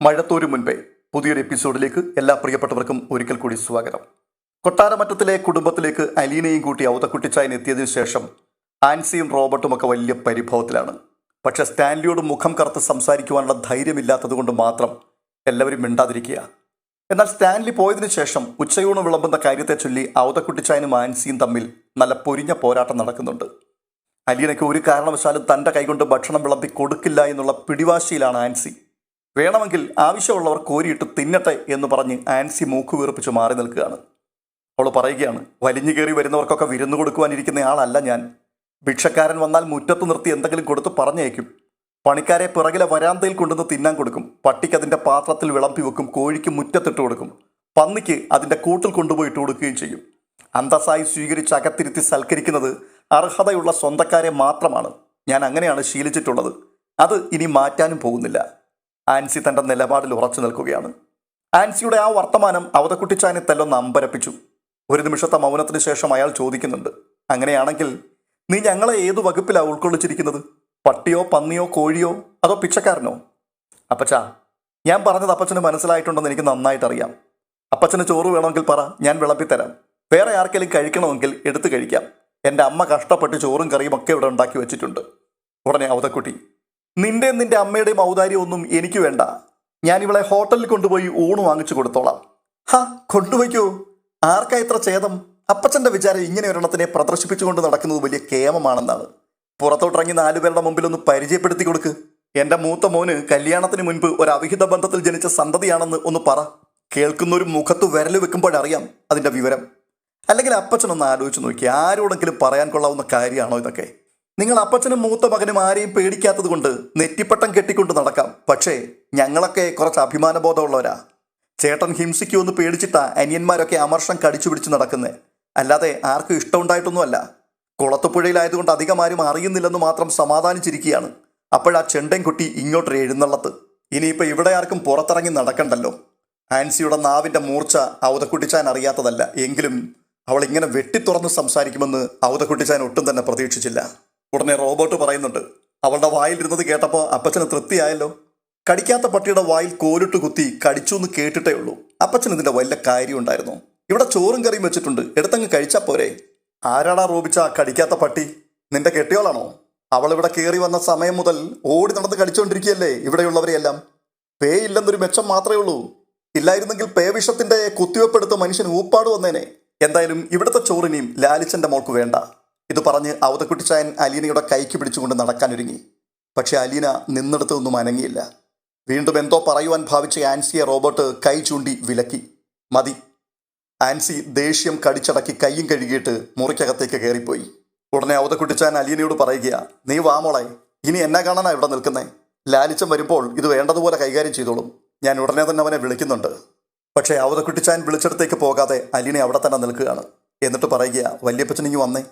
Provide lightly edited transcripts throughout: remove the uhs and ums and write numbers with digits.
മഴത്തോരു മുൻപേ പുതിയൊരു എപ്പിസോഡിലേക്ക് എല്ലാ പ്രിയപ്പെട്ടവർക്കും ഒരിക്കൽ കൂടി സ്വാഗതം. കൊട്ടാരമറ്റത്തിലെ കുടുംബത്തിലേക്ക് അലീനയും കൂട്ടി ഔതക്കുട്ടിച്ചായൻ എത്തിയതിനു ശേഷം ആൻസിയും റോബർട്ടും ഒക്കെ വലിയ പരിഭവത്തിലാണ്. പക്ഷെ സ്റ്റാൻലിയോട് മുഖം കറുത്ത് സംസാരിക്കുവാനുള്ള ധൈര്യമില്ലാത്തത് കൊണ്ട് മാത്രം എല്ലാവരും മിണ്ടാതിരിക്കുക. എന്നാൽ സ്റ്റാൻലി പോയതിനു ശേഷം ഉച്ചയൂണ് വിളമ്പുന്ന കാര്യത്തെ ചൊല്ലി ഔതക്കുട്ടിച്ചായനും ആൻസിയും തമ്മിൽ നല്ല പൊരിഞ്ഞ പോരാട്ടം നടക്കുന്നുണ്ട്. അലീനയ്ക്ക് ഒരു കാരണവശാലും തൻ്റെ കൈകൊണ്ട് ഭക്ഷണം വിളമ്പി കൊടുക്കില്ല എന്നുള്ള പിടിവാശിയിലാണ് ആൻസി. വേണമെങ്കിൽ ആവശ്യമുള്ളവർ കോരിയിട്ട് തിന്നട്ടെ എന്ന് പറഞ്ഞ് ആൻസി മൂക്ക് വീർപ്പിച്ച് മാറി നിൽക്കുകയാണ്. അവൾ പറയുകയാണ്, വലിഞ്ഞു കയറി വരുന്നവർക്കൊക്കെ വിരുന്നു കൊടുക്കുവാനിരിക്കുന്ന ആളല്ല ഞാൻ. ഭിക്ഷക്കാരൻ വന്നാൽ മുറ്റത്ത് നിർത്തി എന്തെങ്കിലും കൊടുത്ത് പറഞ്ഞേക്കും. പണിക്കാരെ പിറകിലെ വരാന്തയിൽ കൊണ്ടുവന്ന് തിന്നാൻ കൊടുക്കും. പട്ടിക്ക് അതിൻ്റെ പാത്രത്തിൽ വിളമ്പി വെക്കും. കോഴിക്ക് മുറ്റത്തിട്ട് കൊടുക്കും. പന്നിക്ക് അതിൻ്റെ കൂട്ടിൽ കൊണ്ടുപോയി ഇട്ട് കൊടുക്കുകയും ചെയ്യും. അന്തസ്സായി സ്വീകരിച്ച് അകത്തിരുത്തി സൽക്കരിക്കുന്നത് അർഹതയുള്ള സ്വന്തക്കാരെ മാത്രമാണ്. ഞാൻ അങ്ങനെയാണ് ശീലിച്ചിട്ടുള്ളത്. അത് ഇനി മാറ്റാനും പോകുന്നില്ല. ആൻസി തൻ്റെ നിലപാടിൽ ഉറച്ചു നിൽക്കുകയാണ്. ആൻസിയുടെ ആ വർത്തമാനം ഔതക്കുട്ടിച്ചായനെ തെല്ലൊന്ന് അമ്പരപ്പിച്ചു. ഒരു നിമിഷത്തെ മൗനത്തിന് ശേഷം അയാൾ ചോദിക്കുന്നുണ്ട്, അങ്ങനെയാണെങ്കിൽ നീ ഞങ്ങളെ ഏതു വകുപ്പിലാണ് ഉൾക്കൊള്ളിച്ചിരിക്കുന്നത്? പട്ടിയോ പന്നിയോ കോഴിയോ അതോ പിച്ചക്കാരനോ? അപ്പച്ചാ, ഞാൻ പറഞ്ഞത് അപ്പച്ചന് മനസ്സിലായിട്ടുണ്ടെന്ന് എനിക്ക് നന്നായിട്ടറിയാം. അപ്പച്ചന് ചോറ് വേണമെങ്കിൽ പറ, ഞാൻ വിളമ്പിത്തരാം. വേറെ ആർക്കെങ്കിലും കഴിക്കണമെങ്കിൽ എടുത്തു കഴിക്കാം. എൻ്റെ അമ്മ കഷ്ടപ്പെട്ട് ചോറും കറിയും ഒക്കെ ഇവിടെ ഉണ്ടാക്കി വെച്ചിട്ടുണ്ട്. ഉടനെ ഔതക്കുട്ടി, നിന്റെ അമ്മയുടെയും ഔദാര്യം ഒന്നും എനിക്ക് വേണ്ട. ഞാൻ ഇവളെ ഹോട്ടലിൽ കൊണ്ടുപോയി ഊണ് വാങ്ങിച്ചു കൊടുത്തോളാം. കൊണ്ടുപോയിക്കോ. ആർക്കാ ഇത്ര ഛേദം? അപ്പച്ചൻ്റെ വിചാരം ഇങ്ങനെ ഒരെണ്ണത്തിനെ പ്രദർശിപ്പിച്ചുകൊണ്ട് നടക്കുന്നത് വലിയ കേമമാണെന്നാണ്. പുറത്തോട്ടിറങ്ങി 4 പേരുടെ മുമ്പിൽ ഒന്ന് പരിചയപ്പെടുത്തി കൊടുക്ക്. എൻ്റെ മൂത്ത മോന് കല്യാണത്തിന് മുൻപ് ഒരു അവിഹിത ബന്ധത്തിൽ ജനിച്ച സന്തതിയാണെന്ന് ഒന്ന് പറ. കേൾക്കുന്നൊരു മുഖത്ത് വിരൽ വെക്കുമ്പോഴറിയാം അതിൻ്റെ വിവരം. അല്ലെങ്കിൽ അപ്പച്ചനൊന്ന് ആലോചിച്ച് നോക്കി, ആരോടെങ്കിലും പറയാൻ കൊള്ളാവുന്ന കാര്യമാണോ ഇതൊക്കെ? നിങ്ങൾ അപ്പച്ചനും മൂത്ത മകനും ആരെയും പേടിക്കാത്തത് കൊണ്ട് നെറ്റിപ്പട്ടം കെട്ടിക്കൊണ്ട് നടക്കാം. പക്ഷേ ഞങ്ങളൊക്കെ കുറച്ച് അഭിമാനബോധമുള്ളവരാ. ചേട്ടൻ ഹിംസിക്കുമെന്ന് പേടിച്ചിട്ടാ അനിയന്മാരൊക്കെ അമർഷം കടിച്ചു പിടിച്ച് നടക്കുന്നത്. അല്ലാതെ ആർക്കും ഇഷ്ടമുണ്ടായിട്ടൊന്നുമല്ല. കുളത്തുപുഴയിലായതുകൊണ്ട് അധികം ആരും അറിയുന്നില്ലെന്ന് മാത്രം സമാധാനിച്ചിരിക്കുകയാണ്. അപ്പോഴാ ചെണ്ടൻ കുട്ടി ഇങ്ങോട്ടൊരു എഴുന്നള്ളത്ത്. ഇനിയിപ്പോൾ ഇവിടെ ആർക്കും പുറത്തിറങ്ങി നടക്കണ്ടല്ലോ. ആൻസിയുടെ നാവിൻ്റെ മൂർച്ച ഔതക്കുട്ടിച്ചാൻ അറിയാത്തതല്ല. എങ്കിലും അവൾ ഇങ്ങനെ വെട്ടിത്തുറന്ന് സംസാരിക്കുമെന്ന് ഔതക്കുട്ടിച്ചാൻ ഒട്ടും തന്നെ പ്രതീക്ഷിച്ചില്ല. ഉടനെ റോബോട്ട് പറയുന്നുണ്ട്, അവളുടെ വായിലിരുന്നത് കേട്ടപ്പോൾ അപ്പച്ചന് തൃപ്തിയായല്ലോ. കടിക്കാത്ത പട്ടിയുടെ വായിൽ കോലിട്ട് കുത്തി കടിച്ചു എന്ന് കേട്ടിട്ടേ ഉള്ളൂ. അപ്പച്ചന് ഇതിൻ്റെ വല്ല കാര്യം ഉണ്ടായിരുന്നു? ഇവിടെ ചോറും കറിയും വെച്ചിട്ടുണ്ട്, എടുത്തങ്ങ് കഴിച്ചാൽ പോരെ. ആരാടാ റോബിച്ച കടിക്കാത്ത പട്ടി? നിന്റെ കെട്ടിയോളാണോ? അവളിവിടെ കയറി വന്ന സമയം മുതൽ ഓടി നടന്ന് കടിച്ചുകൊണ്ടിരിക്കുകയല്ലേ ഇവിടെയുള്ളവരെയെല്ലാം. പേ ഇല്ലെന്നൊരു മെച്ചം മാത്രമേ ഉള്ളൂ. ഇല്ലായിരുന്നെങ്കിൽ പേ വിഷത്തിൻ്റെ കുത്തിവെപ്പെടുത്ത് മനുഷ്യൻ ഊപ്പാട് വന്നേനെ. എന്തായാലും ഇവിടുത്തെ ചോറിനെയും ലാലിച്ചൻ്റെ മോൾക്ക് വേണ്ട. ഇത് പറഞ്ഞ് ഔതക്കുട്ടിച്ചായൻ അലീനയുടെ കൈക്ക് പിടിച്ചുകൊണ്ട് നടക്കാനൊരുങ്ങി. പക്ഷെ അലീന നിന്നിടത്ത് ഒന്നും അനങ്ങിയില്ല. വീണ്ടും എന്തോ പറയുവാൻ ഭാവിച്ച ആൻസിയെ റോബോട്ട് കൈ ചൂണ്ടി വിലക്കി. മതി. ആൻസി ദേഷ്യം കടിച്ചടക്കി കൈയും കഴുകിയിട്ട് മുറിക്കകത്തേക്ക് കയറിപ്പോയി. ഉടനെ ഔതക്കുട്ടിച്ചായൻ അലീനയോട് പറയുക, നീ വാ മോളെ, ഇനി എന്നെ കാണാനാ ഇവിടെ നിൽക്കുന്നേ. ലാലിച്ചൻ വരുമ്പോൾ ഇത് വേണ്ടതുപോലെ കൈകാര്യം ചെയ്തോളും. ഞാൻ ഉടനെ തന്നെ അവനെ വിളിക്കുന്നുണ്ട്. പക്ഷേ ഔതക്കുട്ടിച്ചായൻ വിളിച്ചിടത്തേക്ക് പോകാതെ അലീന അവിടെ തന്നെ നിൽക്കുകയാണ്. എന്നിട്ട് പറയുക, വല്യപ്പച്ചനിങ്ങി വന്നേ,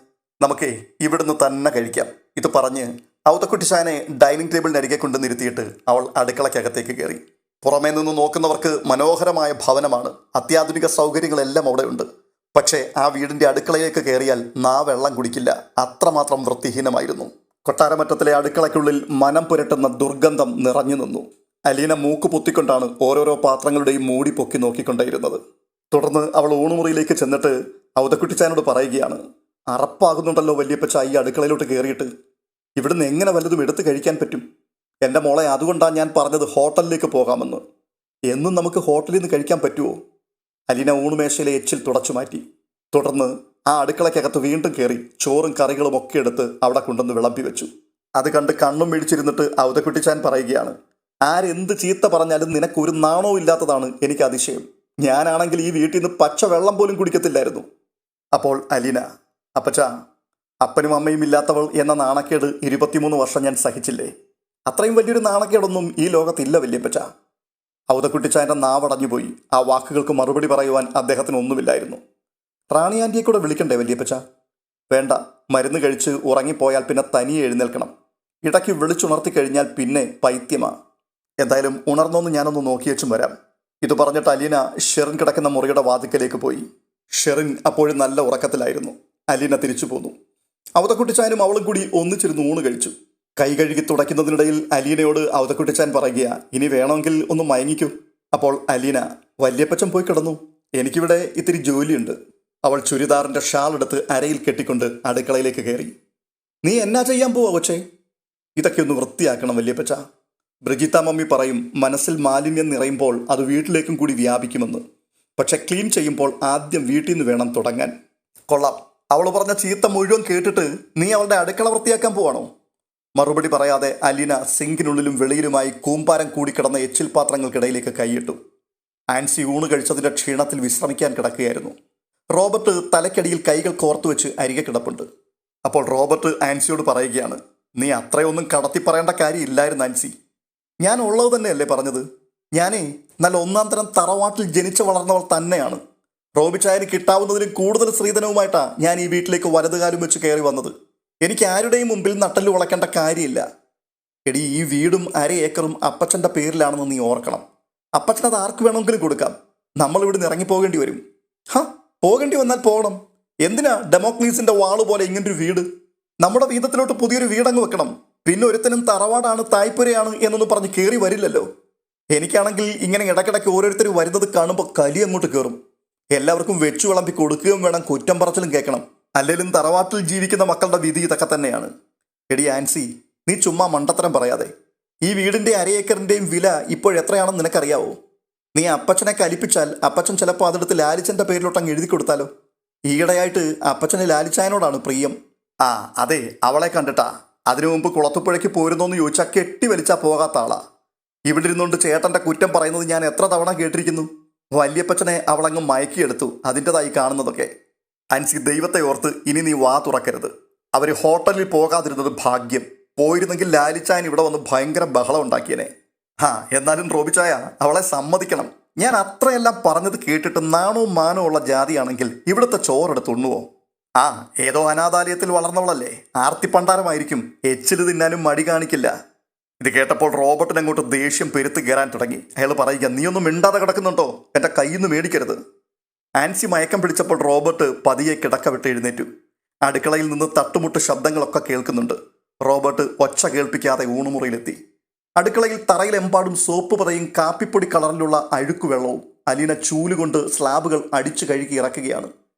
നമുക്കേ ഇവിടുന്ന് തന്നെ കഴിക്കാം. ഇത് പറഞ്ഞ് ഔതക്കുട്ടിച്ചായനെ ഡൈനിങ് ടേബിളിനരികെ കൊണ്ട് നിർത്തിയിട്ട് അവൾ അടുക്കളയ്ക്കകത്തേക്ക് കയറി. പുറമേ നിന്ന് നോക്കുന്നവർക്ക് മനോഹരമായ ഭവനമാണ്. അത്യാധുനിക സൗകര്യങ്ങളെല്ലാം അവിടെയുണ്ട്. പക്ഷേ ആ വീടിൻ്റെ അടുക്കളയിലേക്ക് കയറിയാൽ വെള്ളം കുടിക്കില്ല. അത്രമാത്രം വൃത്തിഹീനമായിരുന്നു. കൊട്ടാരമറ്റത്തിലെ അടുക്കളയ്ക്കുള്ളിൽ മനം പുരട്ടുന്ന ദുർഗന്ധം നിറഞ്ഞു നിന്നു. അലീന മൂക്ക് പൊത്തിക്കൊണ്ടാണ് ഓരോരോ പാത്രങ്ങളുടെയും മൂടി പൊക്കി നോക്കിക്കൊണ്ടേയിരുന്നത്. തുടർന്ന് അവൾ ഊണുമുറിയിലേക്ക് ചെന്നിട്ട് ഔതക്കുട്ടിച്ചായനോട് പറയുകയാണ്, അറപ്പാകുന്നുണ്ടല്ലോ വല്യപ്പച്ച ഈ അടുക്കളയിലോട്ട് കയറിയിട്ട്. ഇവിടുന്ന് എങ്ങനെ വല്ലതും എടുത്ത് കഴിക്കാൻ പറ്റും? എൻ്റെ മോളെ, അതുകൊണ്ടാണ് ഞാൻ പറഞ്ഞത് ഹോട്ടലിലേക്ക് പോകാമെന്ന്. എന്നും നമുക്ക് ഹോട്ടലിൽ നിന്ന് കഴിക്കാൻ പറ്റുമോ? അലീന ഊണുമേശയിലെ എച്ചിൽ തുടച്ചു മാറ്റി. തുടർന്ന് ആ അടുക്കളയ്ക്കകത്ത് വീണ്ടും കയറി ചോറും കറികളും ഒക്കെ എടുത്ത് അവിടെ കൊണ്ടുവന്ന് വിളമ്പി വെച്ചു. അത് കണ്ട് കണ്ണും മേടിച്ചിരുന്നിട്ട് ഔതക്കുട്ടിച്ചായൻ പറയുകയാണ്, ആരെന്ത് ചീത്ത പറഞ്ഞാലും നിനക്കൊരു നാണവും ഇല്ലാത്തതാണ് എനിക്ക് അതിശയം. ഞാനാണെങ്കിൽ ഈ വീട്ടിൽ നിന്ന് പച്ച വെള്ളം പോലും കുടിക്കത്തില്ലായിരുന്നു. അപ്പോൾ അലീന, അപ്പച്ചാ, അപ്പനും അമ്മയും ഇല്ലാത്തവൾ എന്ന നാണക്കേട് 23 വർഷം ഞാൻ സഹിച്ചില്ലേ? അത്രയും വലിയൊരു നാണക്കേടൊന്നും ഈ ലോകത്തില്ല വല്യപ്പച്ച. ഔതക്കുട്ടിച്ചായൻ്റെ നാവടഞ്ഞുപോയി. ആ വാക്കുകൾക്ക് മറുപടി പറയുവാൻ അദ്ദേഹത്തിന് ഒന്നുമില്ലായിരുന്നു. റാണി ആൻറ്റിയെ കൂടെ വിളിക്കണ്ടേ വല്യപ്പച്ച? വേണ്ട, മരുന്ന് കഴിച്ച് ഉറങ്ങിപ്പോയാൽ പിന്നെ തനിയെ എഴുന്നേൽക്കണം. ഇടയ്ക്ക് വിളിച്ചുണർത്തി കഴിഞ്ഞാൽ പിന്നെ പൈത്യമാ. എന്തായാലും ഉണർന്നൊന്ന് ഞാനൊന്ന് നോക്കിയേച്ചും വരാം. ഇത് പറഞ്ഞിട്ട് അലീന ഷെറിൻ കിടക്കുന്ന മുറിയുടെ വാതിക്കലേക്ക് പോയി. ഷെറിൻ അപ്പോഴും നല്ല ഉറക്കത്തിലായിരുന്നു. അലീന തിരിച്ചു പോന്നു. ഔതക്കുട്ടിച്ചായനും അവളും കൂടി ഒന്നിച്ചിരുന്ന് ഊണ് കഴിച്ചു. കൈ കഴുകി തുടയ്ക്കുന്നതിനിടയിൽ അലീനയോട് അവതക്കുട്ടിച്ചാൻ പറയുക, ഇനി വേണമെങ്കിൽ ഒന്ന് മയങ്ങിക്കൂ. അപ്പോൾ അലീന, വല്യപ്പച്ചൻ പോയി കിടന്നു, എനിക്കിവിടെ ഇത്തിരി ജോലിയുണ്ട്. അവൾ ചുരിദാറിന്റെ ഷാൾ എടുത്ത് അരയിൽ കെട്ടിക്കൊണ്ട് അടുക്കളയിലേക്ക് കയറി. നീ എന്നാ ചെയ്യാൻ പോവാ കൊച്ചേ? ഇതൊക്കെ ഒന്ന് വൃത്തിയാക്കണം വല്യപ്പച്ച. ബ്രിജിത്ത മമ്മി പറയും മനസ്സിൽ മാലിന്യം നിറയുമ്പോൾ അത് വീട്ടിലേക്കും കൂടി വ്യാപിക്കുമെന്ന്. പക്ഷെ ക്ലീൻ ചെയ്യുമ്പോൾ ആദ്യം വീട്ടിൽ നിന്ന് വേണം തുടങ്ങാൻ. കൊള്ളാം, അവൾ പറഞ്ഞ ചീത്ത മുഴുവൻ കേട്ടിട്ട് നീ അവളുടെ അടുക്കള വൃത്തിയാക്കാൻ പോവാണോ? മറുപടി പറയാതെ അലീന സിങ്കിനുള്ളിലും വെളിയിലുമായി കൂമ്പാരം കൂടിക്കിടന്ന എച്ചിൽ പാത്രങ്ങൾക്കിടയിലേക്ക് കൈയിട്ടു. ആൻസി ഊണ് കഴിച്ചതിൻ്റെ ക്ഷീണത്തിൽ വിശ്രമിക്കാൻ കിടക്കുകയായിരുന്നു. റോബർട്ട് തലക്കടിയിൽ കൈകൾ കോർത്തു വെച്ച് അരികെ കിടപ്പുണ്ട്. അപ്പോൾ റോബർട്ട് ആൻസിയോട് പറയുകയാണ്, നീ അത്രയൊന്നും കടത്തി പറയേണ്ട കാര്യമില്ലായിരുന്നു ആൻസി. ഞാൻ ഉള്ളത് തന്നെയല്ലേ പറഞ്ഞത്. ഞാനേ നല്ല ഒന്നാം തരം തറവാട്ടിൽ ജനിച്ചു വളർന്നവൾ തന്നെയാണ്. റോബിച്ചായന് കിട്ടാവുന്നതിലും കൂടുതൽ സ്ത്രീധനവുമായിട്ടാണ് ഞാൻ ഈ വീട്ടിലേക്ക് വലതുകാലം വെച്ച് കയറി വന്നത്. എനിക്ക് ആരുടെയും മുമ്പിൽ നട്ടല് വളയ്ക്കേണ്ട കാര്യമില്ല. എടി, ഈ വീടും 1/2 ഏക്കറും അപ്പച്ചൻ്റെ പേരിലാണെന്ന് നീ ഓർക്കണം. അപ്പച്ചനത് ആർക്ക് വേണമെങ്കിലും കൊടുക്കാം. നമ്മളിവിടെ നിന്ന് ഇറങ്ങിപ്പോകേണ്ടി വരും. പോകേണ്ടി വന്നാൽ പോകണം. എന്തിനാ ഡെമോക്ലീസിന്റെ വാള് പോലെ ഇങ്ങനൊരു വീട്? നമ്മുടെ വീതത്തിലോട്ട് പുതിയൊരു വീടങ്ങ് വെക്കണം. പിന്നെ ഒരുത്തനും തറവാടാണ് തായ്പുരയാണ് എന്നൊന്നും പറഞ്ഞ് കയറി വരില്ലല്ലോ. എനിക്കാണെങ്കിൽ ഇങ്ങനെ ഇടയ്ക്കിടയ്ക്ക് ഓരോരുത്തർ വരുന്നത് കാണുമ്പോൾ കലി അങ്ങോട്ട് കയറും. എല്ലാവർക്കും വെച്ചു വിളമ്പി കൊടുക്കുകയും വേണം, കുറ്റം പറച്ചിലും കേൾക്കണം. അല്ലെങ്കിലും തറവാട്ടിൽ ജീവിക്കുന്ന മക്കളുടെ വിധി ഇതൊക്കെ തന്നെയാണ്. എടി ആൻസി, നീ ചുമ്മാ മണ്ടത്തരം പറയാതെ. ഈ വീടിന്റെ 1/2 ഏക്കറിന്റെയും വില ഇപ്പോഴെത്രയാണെന്ന് നിനക്കറിയാവോ? നീ അപ്പച്ചനെ കലിപ്പിച്ചാൽ അപ്പച്ചൻ ചിലപ്പോൾ അതെടുത്ത് ലാലിച്ചന്റെ പേരിലോട്ടങ്ങ് എഴുതി കൊടുത്താലോ? ഈയിടെയായിട്ട് അപ്പച്ചന് ലാലിച്ചായനോടാണ് പ്രിയം. അതെ, അവളെ കണ്ടിട്ടാ. അതിനു മുമ്പ് കുളത്തുപുഴയ്ക്ക് പോരുന്നോന്ന് ചോദിച്ചാൽ കെട്ടി വലിച്ചാൽ പോകാത്ത ആളാ. ഇവിടെ ഇരുന്നുകൊണ്ട് ചേട്ടന്റെ കുറ്റം പറയുന്നത് ഞാൻ എത്ര തവണ കേട്ടിരിക്കുന്നു. വല്യപ്പച്ചനെ അവളങ്ങ് മയക്കിയെടുത്തു, അതിൻ്റെതായി കാണുന്നതൊക്കെ. ആൻസി, ദൈവത്തെ ഓർത്ത് ഇനി നീ വാ തുറക്കരുത്. അവർ ഹോട്ടലിൽ പോകാതിരുന്നത് ഭാഗ്യം. പോയിരുന്നെങ്കിൽ ലാലിച്ചായൻ ഇവിടെ വന്ന് ഭയങ്കര ബഹളം ഉണ്ടാക്കിയനെ. എന്നാലും റോബിച്ചായ, അവളെ സമ്മതിക്കണം. ഞാൻ അത്രയെല്ലാം പറഞ്ഞത് കേട്ടിട്ട് നാണവും മാനവും ഉള്ള ജാതിയാണെങ്കിൽ ഇവിടുത്തെ ചോറെടുത്ത് ഉണ്ണുവോ? ഏതോ അനാഥാലയത്തിൽ വളർന്നവളല്ലേ, ആർത്തിപ്പണ്ടാരമായിരിക്കും. എച്ചില് തിന്നാനും മടി കാണിക്കില്ല. ഇത് കേട്ടപ്പോൾ റോബർട്ടിന് അങ്ങോട്ട് ദേഷ്യം പെരുത്ത് കയറാൻ തുടങ്ങി. അയാൾ പറയുക, നീയൊന്നും മിണ്ടാതെ കിടക്കുന്നുണ്ടോ? എൻ്റെ കയ്യിൽ നിന്ന് മേടിക്കരുത്. ആൻസി മയക്കം പിടിച്ചപ്പോൾ റോബർട്ട് പതിയെ കിടക്ക വിട്ട് എഴുന്നേറ്റു. അടുക്കളയിൽ നിന്ന് തട്ടുമുട്ട് ശബ്ദങ്ങളൊക്കെ കേൾക്കുന്നുണ്ട്. റോബർട്ട് ഒച്ച കേൾപ്പിക്കാതെ ഊണുമുറിയിലെത്തി. അടുക്കളയിൽ തറയിലെമ്പാടും സോപ്പ് പതയും കാപ്പിപ്പൊടി കളറിലുള്ള അഴുക്കു വെള്ളവും. അലീന ചൂലുകൊണ്ട് സ്ലാബുകൾ അടിച്ചു കഴുകി ഇറക്കുകയാണ്.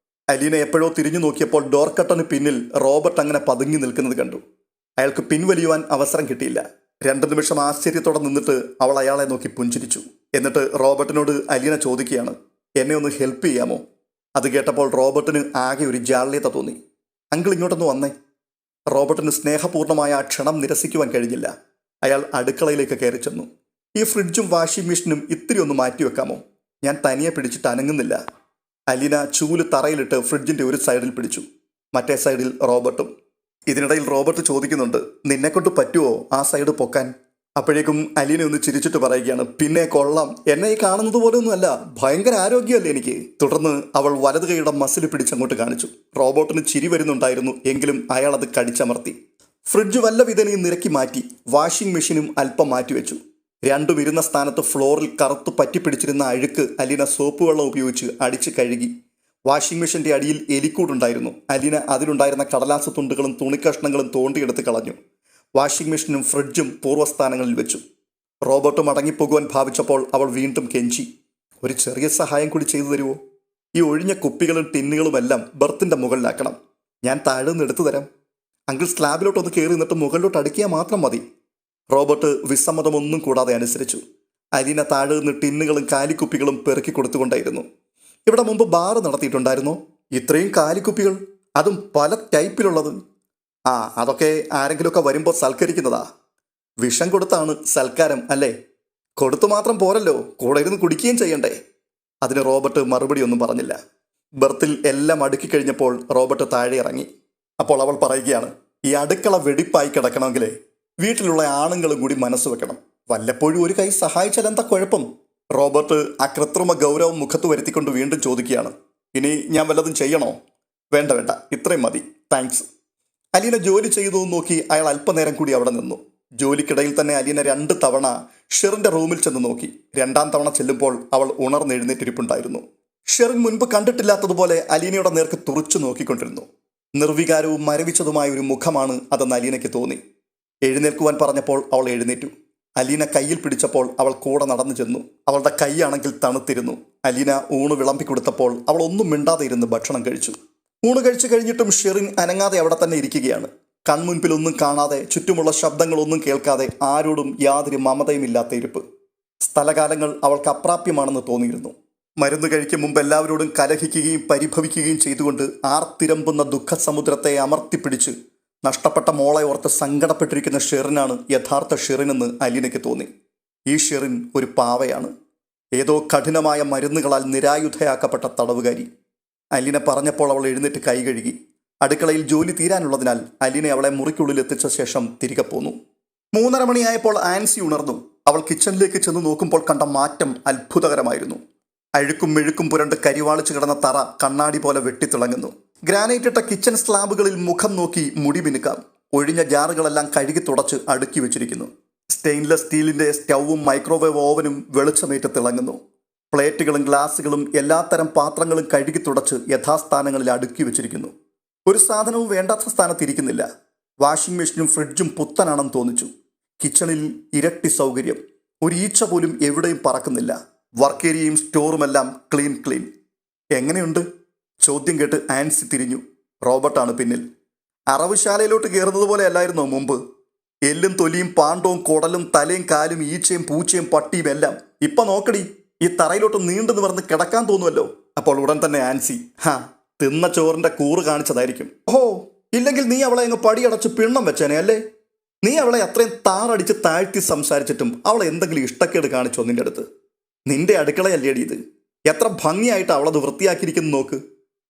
അലീന എപ്പോഴോ തിരിഞ്ഞു നോക്കിയപ്പോൾ ഡോർ കട്ടന് പിന്നിൽ റോബർട്ട് അങ്ങനെ പതുങ്ങി നിൽക്കുന്നത് കണ്ടു. അയാൾക്ക് പിൻവലിയുവാൻ അവസരം കിട്ടിയില്ല. 2 നിമിഷം ആശ്ചര്യത്തോടെ നിന്നിട്ട് അവൾ അയാളെ നോക്കി പുഞ്ചിരിച്ചു. എന്നിട്ട് റോബർട്ടിനോട് അലീന ചോദിക്കുകയാണ്, എന്നെ ഒന്ന് ഹെൽപ്പ് ചെയ്യാമോ? അത് കേട്ടപ്പോൾ റോബർട്ടിന് ആകെ ഒരു ജാള്യത തോന്നി. അങ്കിൾ ഇങ്ങോട്ടൊന്ന് വന്നേ. റോബർട്ടിന് സ്നേഹപൂർണ്ണമായ ആ ക്ഷണം നിരസിക്കുവാൻ കഴിഞ്ഞില്ല. അയാൾ അടുക്കളയിലേക്ക് കയറി ചെന്നു. ഈ ഫ്രിഡ്ജും വാഷിംഗ് മെഷീനും ഇത്തിരി ഒന്ന് മാറ്റിവെക്കാമോ? ഞാൻ തനിയെ പിടിച്ചിട്ട് അനങ്ങുന്നില്ല. അലീന ചൂല് തറയിലിട്ട് ഫ്രിഡ്ജിന്റെ ഒരു സൈഡിൽ പിടിച്ചു, മറ്റേ സൈഡിൽ റോബർട്ടും. ഇതിനിടയിൽ റോബർട്ട് ചോദിക്കുന്നുണ്ട്, നിന്നെക്കൊണ്ട് പറ്റുമോ ആ സൈഡ് പൊക്കാൻ? അപ്പോഴേക്കും അലീന ഒന്ന് ചിരിച്ചിട്ട് പറയുകയാണ്, പിന്നെ കൊള്ളാം, എന്നെ ഈ കാണുന്നത് പോലെ ഒന്നുമല്ല, ഭയങ്കര ആരോഗ്യമല്ലേ എനിക്ക്. തുടർന്ന് അവൾ വലത് കൈയുടെ മസിൽ പിടിച്ചങ്ങോട്ട് കാണിച്ചു. റോബോട്ടിന് ചിരി വരുന്നുണ്ടായിരുന്നു, എങ്കിലും അയാൾ അത് കടിച്ചമർത്തി. ഫ്രിഡ്ജ് വല്ല വിധനയും നിരക്കി മാറ്റി. വാഷിംഗ് മെഷീനും അല്പം മാറ്റിവെച്ചു. രണ്ടും ഇരുന്ന സ്ഥാനത്ത് ഫ്ലോറിൽ കറുത്ത് പറ്റിപ്പിടിച്ചിരുന്ന അഴുക്ക് അലീന സോപ്പ് വെള്ളം ഉപയോഗിച്ച് അടിച്ച് കഴുകി. വാഷിംഗ് മെഷീന്റെ അടിയിൽ എലിക്കൂടുണ്ടായിരുന്നു. അലീന അതിലുണ്ടായിരുന്ന കടലാസ് തുണ്ടുകളും തുണിക്കഷ്ണങ്ങളും തോണ്ടിയെടുത്ത് കളഞ്ഞു. വാഷിംഗ് മെഷീനും ഫ്രിഡ്ജും പൂർവ്വസ്ഥാനങ്ങളിൽ വെച്ചു. റോബർട്ട് മടങ്ങിപ്പോകുവാൻ ഭാവിച്ചപ്പോൾ അവൾ വീണ്ടും കെഞ്ചി, ഒരു ചെറിയ സഹായം കൂടി ചെയ്തു തരുമോ? ഈ ഒഴിഞ്ഞ കുപ്പികളും ടിന്നുകളുമെല്ലാം ബർത്തിന്റെ മുകളിലാക്കണം. ഞാൻ താഴെ നിന്ന് എടുത്തു തരാം. അങ്കിൾ സ്ലാബിലോട്ടൊന്ന് കയറി നിന്നിട്ട് മുകളിലോട്ട് അടുക്കിയാൽ മാത്രം മതി. റോബർട്ട് വിസമ്മതമൊന്നും കൂടാതെ അനുസരിച്ചു. അലീന താഴെ നിന്ന് ടിന്നുകളും കാലിക്കുപ്പികളും പെറുക്കി കൊടുത്തുകൊണ്ടായിരുന്നു. ഇവിടെ മുമ്പ് ബാറ് നടത്തിയിട്ടുണ്ടായിരുന്നോ? ഇത്രയും കാലിക്കുപ്പികൾ, അതും പല ടൈപ്പിലുള്ളത്. അതൊക്കെ ആരെങ്കിലുമൊക്കെ വരുമ്പോൾ സൽക്കരിക്കുന്നതാ. വിഷം കൊടുത്താണ് സൽക്കാരം അല്ലേ? കൊടുത്തു മാത്രം പോരല്ലോ, കൂടെ ഇരുന്ന് കുടിക്കുകയും ചെയ്യണ്ടേ? അതിന് റോബർട്ട് മറുപടി ഒന്നും പറഞ്ഞില്ല. ബർത്തിൽ എല്ലാം അടുക്കി കഴിഞ്ഞപ്പോൾ റോബർട്ട് താഴെ ഇറങ്ങി. അപ്പോൾ അവൾ പറയുകയാണ്, ഈ അടുക്കള വെടിപ്പായി കിടക്കണമെങ്കിലേ വീട്ടിലുള്ള ആണുങ്ങളും കൂടി മനസ്സ് വെക്കണം. വല്ലപ്പോഴും ഒരു കൈ സഹായിച്ചാൽ എന്താ കുഴപ്പം? റോബർട്ട് ആ കൃത്രിമ ഗൗരവം മുഖത്ത് വരുത്തിക്കൊണ്ട് വീണ്ടും ചോദിക്കുകയാണ്, ഇനി ഞാൻ വല്ലതും ചെയ്യണോ? വേണ്ട വേണ്ട, ഇത്രയും മതി, താങ്ക്സ്. അലീന ജോലി ചെയ്തു നോക്കി അയാൾ അല്പനേരം കൂടി അവിടെ നിന്നു. ജോലിക്കിടയിൽ തന്നെ അലീന 2 തവണ ഷെറിന്റെ റൂമിൽ ചെന്ന് നോക്കി. 2ാം തവണ ചെല്ലുമ്പോൾ അവൾ ഉണർന്നെഴുന്നേറ്റിരിപ്പുണ്ടായിരുന്നു. ഷെറിൻ മുൻപ് കണ്ടിട്ടില്ലാത്തതുപോലെ അലീനയുടെ നേർക്ക് തുറച്ചു നോക്കിക്കൊണ്ടിരുന്നു. നിർവികാരവും മരവിച്ചതുമായ ഒരു മുഖമാണ് അതെന്ന് അലീനയ്ക്ക് തോന്നി. എഴുന്നേൽക്കുവാൻ പറഞ്ഞപ്പോൾ അവൾ എഴുന്നേറ്റു. അലീന കയ്യിൽ പിടിച്ചപ്പോൾ അവൾ കൂടെ നടന്നു ചെന്നു. അവളുടെ കൈയാണെങ്കിൽ തണുത്തിരുന്നു. അലീന ഊണ് വിളമ്പിക്കൊടുത്തപ്പോൾ അവൾ ഒന്നും മിണ്ടാതെ ഇരുന്ന് ഭക്ഷണം കഴിച്ചു. ഊണ് കഴിച്ചു കഴിഞ്ഞിട്ടും ഷെറിൻ അനങ്ങാതെ അവിടെ തന്നെ ഇരിക്കുകയാണ്. കൺമുൻപിൽ ഒന്നും കാണാതെ, ചുറ്റുമുള്ള ശബ്ദങ്ങളൊന്നും കേൾക്കാതെ, ആരോടും യാതൊരു മമതയുമില്ലാത്ത ഇരിപ്പ്. സ്ഥലകാലങ്ങൾ അവൾക്ക് അപ്രാപ്യമാണെന്ന് തോന്നിയിരുന്നു. മരുന്ന് കഴിക്കും മുമ്പ് എല്ലാവരോടും കലഹിക്കുകയും പരിഭവിക്കുകയും ചെയ്തുകൊണ്ട് ആർത്തിരമ്പുന്ന ദുഃഖസമുദ്രത്തെ അമർത്തിപ്പിടിച്ച് നഷ്ടപ്പെട്ട മോളെ ഓർത്ത് സങ്കടപ്പെട്ടിരിക്കുന്ന ഷെറിനാണ് യഥാർത്ഥ ഷെറിനെന്ന് അലീനയ്ക്ക് തോന്നി. ഈ ഷെറിൻ ഒരു പാവയാണ്. ഏതോ കഠിനമായ മരുന്നുകളാൽ നിരായുധയാക്കപ്പെട്ട തടവുകാരി. അലീന പറഞ്ഞപ്പോൾ അവൾ എഴുന്നേറ്റ് കൈ കഴുകി. അടുക്കളയിൽ ജോലി തീരാനുള്ളതിനാൽ അലീന അവളെ മുറിക്കുള്ളിൽ എത്തിച്ച ശേഷം തിരികെ പോന്നു. 3:30 മണിയായപ്പോൾ ആൻസി ഉണർന്നു. അവൾ കിച്ചണിലേക്ക് ചെന്ന് നോക്കുമ്പോൾ കണ്ട മാറ്റം അത്ഭുതകരമായിരുന്നു. അഴുക്കും മെഴുക്കും പുരണ്ട് കരിവാളിച്ചു കിടന്ന തറ കണ്ണാടി പോലെ വെട്ടിത്തിളങ്ങുന്നു. ഗ്രാനൈറ്റ് ഇട്ട കിച്ചൺ സ്ലാബുകളിൽ മുഖം നോക്കി മുടി മിനുക്കാം. ഒഴിഞ്ഞ ജാറുകളെല്ലാം കഴുകി തുടച്ച് അടുക്കി വെച്ചിരിക്കുന്നു. സ്റ്റെയിൻലെസ് സ്റ്റീലിന്റെ സ്റ്റൗവും മൈക്രോവേവ് ഓവനും വെളിച്ചമേറ്റ് തിളങ്ങുന്നു. പ്ലേറ്റുകളും ഗ്ലാസുകളും എല്ലാത്തരം പാത്രങ്ങളും കഴുകി തുടച്ച് യഥാസ്ഥാനങ്ങളിൽ അടുക്കി വെച്ചിരിക്കുന്നു. ഒരു സാധനവും വേണ്ടാത്ത സ്ഥാനത്തിരിക്കുന്നില്ല. വാഷിംഗ് മെഷീനും ഫ്രിഡ്ജും പുത്തനാണെന്ന് തോന്നിച്ചു. കിച്ചണിൽ ഇരട്ടി സൗകര്യം. ഒരു ഈച്ച പോലും എവിടെയും പറക്കുന്നില്ല. വർക്ക് ഏരിയയും സ്റ്റോറുമെല്ലാം ക്ലീൻ. എങ്ങനെയുണ്ട്? ചോദ്യം കേട്ട് ആൻസി തിരിഞ്ഞു. റോബർട്ടാണ് പിന്നിൽ. അറവുശാലയിലോട്ട് കയറുന്നത് പോലെ അല്ലായിരുന്നോ മുമ്പ്? എല്ലും തൊലിയും പാണ്ടവും കുടലും തലയും കാലും ഈച്ചയും പൂച്ചയും പട്ടിയും എല്ലാം. ഇപ്പൊ നോക്കടി, ഈ തറയിലോട്ട് നീണ്ടു നിവർന്ന് കിടക്കാൻ തോന്നുമല്ലോ. അപ്പോൾ ഉടൻ തന്നെ ആൻസി, തിന്ന ചോറിന്റെ കൂറ് കാണിച്ചതായിരിക്കും. ഇല്ലെങ്കിൽ നീ അവളെ അങ്ങ് പടിയടച്ച് പിണ്ണം വെച്ചേനെ അല്ലേ? നീ അവളെ അത്രയും താറടിച്ച് താഴ്ത്തി സംസാരിച്ചിട്ടും അവളെ എന്തെങ്കിലും ഇഷ്ടക്കേട് കാണിച്ചോ നിന്റെ അടുത്ത്? നിന്റെ അടുക്കളയല്ലേടി ഇത്? എത്ര ഭംഗിയായിട്ട് അവളത് വൃത്തിയാക്കിയിരിക്കുന്നു നോക്ക്.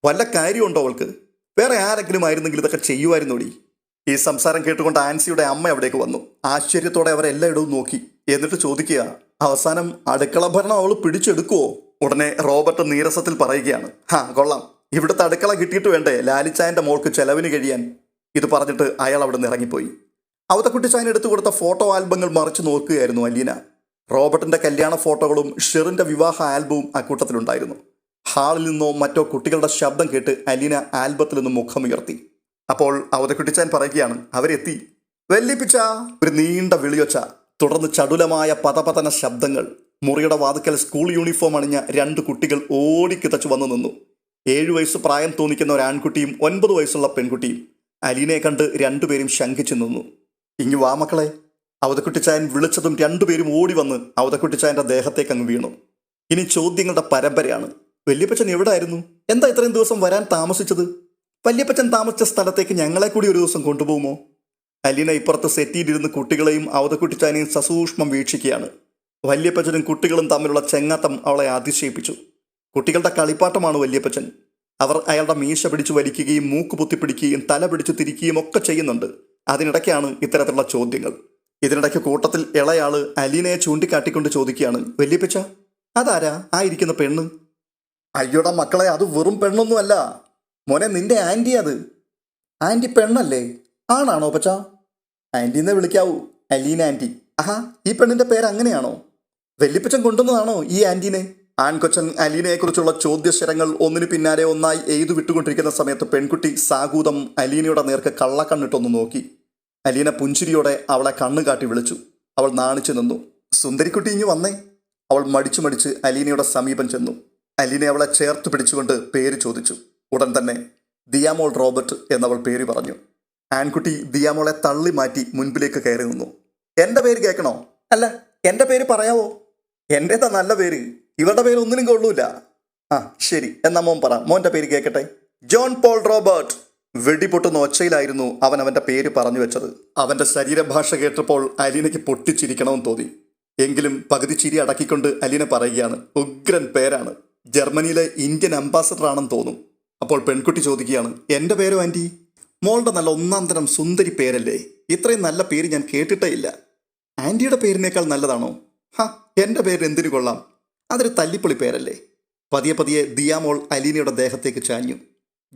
വല്ല കാര്യമുണ്ടോ അവൾക്ക്? വേറെ ആരെങ്കിലും ആയിരുന്നെങ്കിൽ ഇതൊക്കെ ചെയ്യുമായിരുന്നോടി. ഈ സംസാരം കേട്ടുകൊണ്ട് ആൻസിയുടെ അമ്മ അവിടേക്ക് വന്നു. ആശ്ചര്യത്തോടെ അവരെല്ലായിടവും നോക്കി. എന്നിട്ട് ചോദിക്കുക, അവസാനം അടുക്കള ഭരണം അവൾ പിടിച്ചെടുക്കുവോ? ഉടനെ റോബർട്ട് നീരസത്തിൽ പറയുകയാണ്, കൊള്ളാം, ഇവിടുത്തെ അടുക്കള കിട്ടിയിട്ട് വേണ്ടേ ലാലിച്ചായന്റെ മോൾക്ക് ചെലവിന് കഴിയാൻ. ഇത് പറഞ്ഞിട്ട് അയാൾ അവിടെ നിന്ന് ഇറങ്ങിപ്പോയി. അവതക്കുട്ടിച്ചായൻ എടുത്തു കൊടുത്ത ഫോട്ടോ ആൽബങ്ങൾ മറിച്ച് നോക്കുകയായിരുന്നു അലീന. റോബർട്ടിന്റെ കല്യാണ ഫോട്ടോകളും ഷെറിന്റെ വിവാഹ ആൽബവും അക്കൂട്ടത്തിലുണ്ടായിരുന്നു. ഹാളിൽ നിന്നോ മറ്റോ കുട്ടികളുടെ ശബ്ദം കേട്ട് അലീന ആൽബത്തിൽ നിന്നും മുഖമുയർത്തി. അപ്പോൾ അവതക്കുട്ടിച്ചാൻ പറയുകയാണ്, അവരെത്തി. വെല്ലിപ്പിച്ച ഒരു നീണ്ട വിളിയൊച്ച, തുടർന്ന് ചടുലമായ പതപതന ശബ്ദങ്ങൾ. മുറിയുടെ വാതിക്കൽ സ്കൂൾ യൂണിഫോം അണിഞ്ഞ 2 കുട്ടികൾ ഓടിക്കിതച്ചു വന്നു നിന്നു. 7 വയസ്സ് പ്രായം തോന്നിക്കുന്ന ഒരു ആൺകുട്ടിയും 9 വയസ്സുള്ള പെൺകുട്ടിയും. അലീനയെ കണ്ട് 2 പേരും ശങ്കിച്ചു നിന്നു. ഇങ്ങു വാ മക്കളെ. അവതക്കുട്ടിച്ചായൻ വിളിച്ചതും 2 പേരും ഓടി വന്ന് അവതക്കുട്ടിച്ചായന്റെ ദേഹത്തേക്ക് അങ്ങ് വീണു. ഇനി ചോദ്യങ്ങളുടെ പരമ്പരയാണ്. വല്യപ്പച്ചൻ എവിടായിരുന്നു? എന്താ ഇത്രയും ദിവസം വരാൻ താമസിച്ചത്? വല്യപ്പച്ചൻ താമസിച്ച സ്ഥലത്തേക്ക് ഞങ്ങളെ കൂടി ഒരു ദിവസം കൊണ്ടുപോകുമോ? അലീന ഇപ്പുറത്ത് സെറ്റിയിലിരുന്ന് കുട്ടികളെയും അവതക്കുട്ടിച്ചായനെയും സസൂക്ഷ്മം വീക്ഷിക്കുകയാണ്. വല്യപ്പച്ചനും കുട്ടികളും തമ്മിലുള്ള ചെങ്ങാത്തം അവളെ അതിശയിപ്പിച്ചു. കുട്ടികളുടെ കളിപ്പാട്ടമാണ് വല്യപ്പച്ചൻ. അവർ അയാളുടെ മീശ പിടിച്ചു വലിക്കുകയും മൂക്ക് പൊത്തിപ്പിടിക്കുകയും തല പിടിച്ചു തിരിക്കുകയും ഒക്കെ ചെയ്യുന്നുണ്ട്. അതിനിടയ്ക്കാണ് ഇത്തരത്തിലുള്ള ചോദ്യങ്ങൾ. ഇതിനിടയ്ക്ക് കൂട്ടത്തിൽ ഇളയാള് അലീനയെ ചൂണ്ടിക്കാട്ടിക്കൊണ്ട് ചോദിക്കുകയാണ്, വല്യപ്പച്ച, അതാരാ ആ ഇരിക്കുന്ന പെണ്ണ്? അയ്യോടാ മക്കളെ, അത് വെറും പെണ്ണൊന്നുമല്ല മോനെ, നിന്റെ ആൻറ്റി. അത് ആൻറ്റി പെണ്ണല്ലേ? ആണാണോ പച്ച? ആൻറ്റിന്നേ വിളിക്കാവൂ, അലീന ആൻറ്റി. ഈ പെണ്ണിന്റെ പേര് അങ്ങനെയാണോ? വല്യപ്പച്ചൻ കൊണ്ടുവന്നതാണോ ഈ ആൻറ്റീനെ? ആൺകൊച്ചൻ അലീനയെക്കുറിച്ചുള്ള ചോദ്യശരങ്ങൾ ഒന്നിനു പിന്നാലെ ഒന്നായി എഴുതു വിട്ടുകൊണ്ടിരിക്കുന്ന സമയത്ത് പെൺകുട്ടി സാഗൂതം അലീനയുടെ നേർക്ക് കള്ളക്കണ്ണിട്ടൊന്ന് നോക്കി. അലീന പുഞ്ചിരിയോടെ അവളെ കണ്ണു കാട്ടി വിളിച്ചു. അവൾ നാണിച്ചു നിന്നു. സുന്ദരിക്കുട്ടി ഇഞ്ഞു വന്നേ. അവൾ മടിച്ചു അലീനയുടെ സമീപം ചെന്നു. അലീന അവളെ ചേർത്ത് പിടിച്ചുകൊണ്ട് പേര് ചോദിച്ചു. ഉടൻ തന്നെ ദിയാമോൾ റോബർട്ട് എന്നവൾ പേര് പറഞ്ഞു. ആൺകുട്ടി ദിയാമോളെ തള്ളി മാറ്റി മുൻപിലേക്ക് കയറി നിന്നു. എൻ്റെ പേര് കേൾക്കണോ? അല്ല, എൻ്റെ പേര് പറയാവോ? എൻ്റെതാ നല്ല പേര്, ഇവരുടെ പേര് ഒന്നിനും കൊള്ളൂല. ശരി, എന്നാ മോൻ പറ, മോൻ്റെ പേര് കേൾക്കട്ടെ. John Paul Robert. വെടിപൊട്ടുന്ന ഒച്ചയിലായിരുന്നു അവൻ അവൻ്റെ പേര് പറഞ്ഞു വെച്ചത്. അവൻ്റെ ശരീരഭാഷ കേട്ടപ്പോൾ അലീനയ്ക്ക് പൊട്ടിച്ചിരിക്കണമെന്ന് തോന്നി. എങ്കിലും പകുതി ചിരി അടക്കിക്കൊണ്ട് അലീന പറയുകയാണ്, ഉഗ്രൻ പേരാണ്, ജർമ്മനിയിലെ ഇന്ത്യൻ അംബാസഡർ ആണെന്ന് തോന്നും. അപ്പോൾ പെൺകുട്ടി ചോദിക്കുകയാണ്, എൻ്റെ പേരോ ആൻറ്റി? മോളുടെ നല്ല ഒന്നാം തരം സുന്ദരി പേരല്ലേ? ഇത്രയും നല്ല പേര് ഞാൻ കേട്ടിട്ടേ ഇല്ല. ആൻറ്റിയുടെ പേരിനേക്കാൾ നല്ലതാണോ? എൻ്റെ പേര് എന്തിനു കൊള്ളാം, അതൊരു തല്ലിപ്പൊളി പേരല്ലേ. പതിയെ ദിയാമോൾ അലീനയുടെ ദേഹത്തേക്ക് ചാഞ്ഞു.